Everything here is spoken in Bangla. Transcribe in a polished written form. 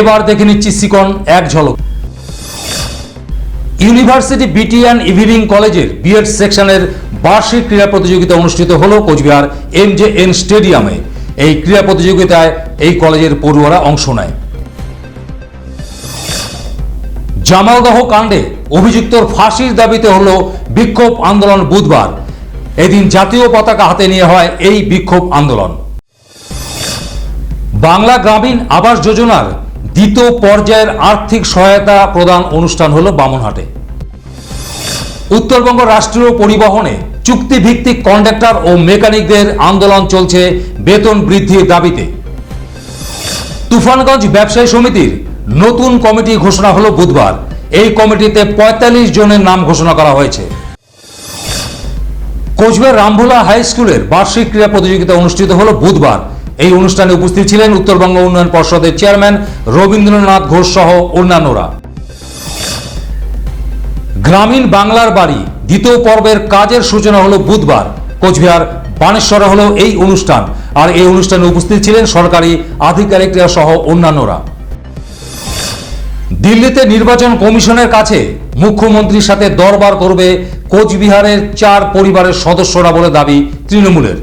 এবার দেখে নিচ্ছি সিকন এক ঝলক। ইউনিভার্সিটি বিটি অ্যান্ড ইভিনিং কলেজের বিএড সেকশনের বার্ষিক ক্রীড়া প্রতিযোগিতা অনুষ্ঠিত হল কোচবিহার MJN স্টেডিয়ামে। এই ক্রীড়া প্রতিযোগিতায় এই কলেজের পড়ুয়ারা অংশ নেয়। জামালদহ কাণ্ডে অভিযুক্তর ফাঁসির দাবিতে হল বিক্ষোভ আন্দোলন বুধবার। এদিন জাতীয় পতাকা হাতে নিয়ে হয় এই বিক্ষোভ আন্দোলন। বাংলা গ্রামীণ আবাস যোজনার দ্বিতীয় পর্যায়ের আর্থিক সহায়তা প্রদান অনুষ্ঠান হলো বামনহাটে। উত্তরবঙ্গ রাষ্ট্রীয় পরিবহনে চুক্তিভিত্তিক কন্ডাক্টর ও মেকানিকদের আন্দোলন চলছে বেতন বৃদ্ধির দাবিতে। তুফানগঞ্জ ব্যবসায়ী সমিতির নতুন কমিটি ঘোষণা হলো বুধবার। এই কমিটিতে ৪৫ জনের নাম ঘোষণা করা হয়েছে। কোচবিহার রামভোলা হাই স্কুলের বার্ষিক ক্রীড়া প্রতিযোগিতা অনুষ্ঠিত হলো বুধবার। এই অনুষ্ঠানে উপস্থিত ছিলেন উত্তরবঙ্গ উন্নয়ন পর্ষদের চেয়ারম্যান রবীন্দ্রনাথ ঘোষ সহ অন্যান্যরা। গ্রামীণ বাংলার বাড়ি দ্বিতীয় পর্বের কাজের সূচনা হলো বুধবার। কোচবিহার বানেশ্বরে হলো এই অনুষ্ঠান। আর এই অনুষ্ঠানে উপস্থিত ছিলেন সরকারি আধিকারিকরা সহ অন্যান্যরা। দিল্লিতে নির্বাচন কমিশনের কাছে মুখ্যমন্ত্রীর সাথে দরবার করবে কোচবিহারের 4 পরিবারের সদস্যরা বলে দাবি তৃণমূলের।